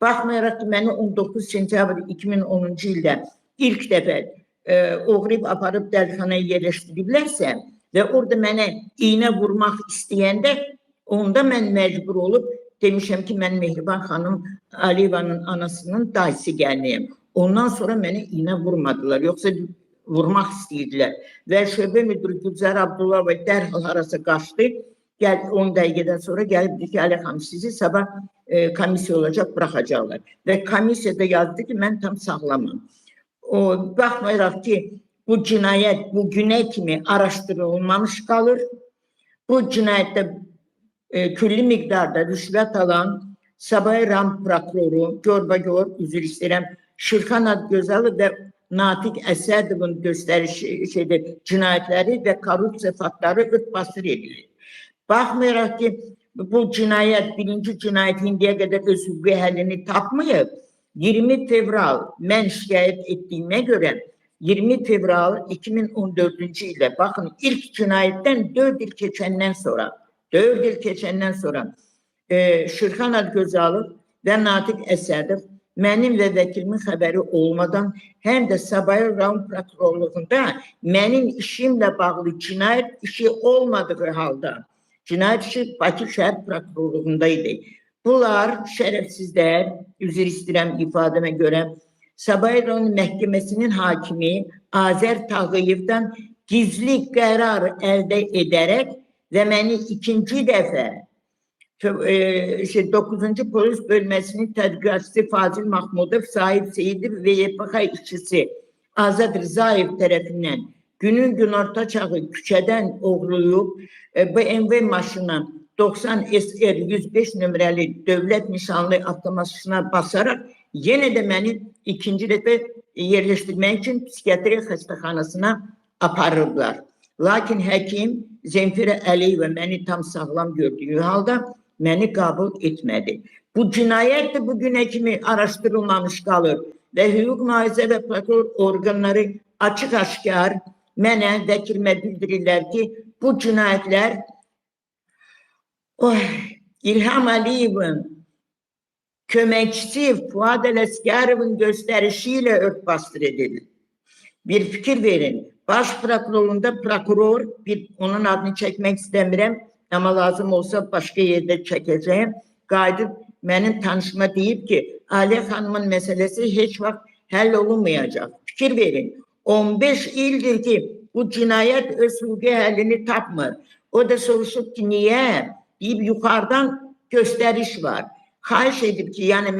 Baxmayaraq ki, məni 19 sentyabr 2010-cu ildə ilk dəfə oğrayıb aparıb dəlixanaya yerləşdiriblərsə və orada mənə iynə vurmaq istəyəndə, onda mən məcbur olub demişəm ki, mən Mehriban xanım Aliyevanın anasının dayısı gəlməyəm. Ondan sonra mənə iynə vurmadılar, yoxsa vurmaq istəyirdilər. Və şöbə müdürü Gülzar Abdullah dərhal harasa qaçdı. 10 dəqiqədən sonra gəlib dedi ki, Ali xanım, sizi sabah komissiya olacaq, buraxacaqlar. Və komissiyada yazdı ki, mən tam sağlamam. Baxmayaraq ki, bu cinayət bu günə kimi araşdırılmamış qalır. Bu cinayətdə külli miqdarda rüşvət alan Sabay Ram prokuroru, görbagör, üzr istəyirəm, Şirxan Adgözəli və Natiq Əsədovun cinayətləri və korrupsiya faktları örtbasdır edilir. Baxmayaraq ki, bu cinayət, birinci cinayət indiyə qədər öz hüquqi həllini tapmayıb, 20 fevral mən şikayət etdiyimə görə 20 fevral 2014-cü ildə, baxın, ilk cinayətdən 4 il keçəndən sonra Şirxan Adgözəli və Natiq Əsədov mənim və vəkilimin xəbəri olmadan həm də Sabay Ram prokurorluğunda mənim işimlə bağlı cinayət işi olmadığı halda cinayət işi Bakı şəhər prokurorluğunda idi. Bunlar şərəfsizlər, üzr istəyirəm ifadəmə görə, Sabay Ram məhkəməsinin hakimi Azər Tağıyevdən gizli qərar əldə edərək və məni ikinci dəfə 9-cu polis bölməsinin tədqiqatçısı Fazil Mahmudov, Sahib Seyidov və YPX işçisi Azad Rzayev tərəfindən günün günorta çağı küçədən oğruluyub BMW maşına 90 SR 105 nömrəli dövlət nişanlı avtomaşına basaraq yenə də məni ikinci dəfə yerləşdirmək üçün psixiatriya xəstəxanasına aparırlar. Lakin həkim Zemfirə Əliyeva məni tam sağlam gördüyü halda məni qəbul etmədi. Bu cinayət də bugünə kimi araşdırılmamış qalır və hüquq mühafizə və prokuror orqanları açıq-aşkar mənə, vəkilimə bildirirlər ki, bu cinayətlər İlham Əliyevin köməkçisi Fuad Ələsgərovun göstərişi ilə örtbasdır edilir. Bir fikir verin, baş prokurorluğunda prokuror, onun adını çəkmək istəmirəm, amma lazım olsa başqa yerdə çəkəcəyim, qayıdıb mənim tanışıma deyib ki, Aliyə xanımın məsələsi heç vaxt həll olunmayacaq. Fikir verin, 15 ildir ki, bu cinayət öz hüquqi həllini tapmır. O da soruşub ki, niyə? Deyib, yuxarıdan göstəriş var. Xahiş edib ki, yəni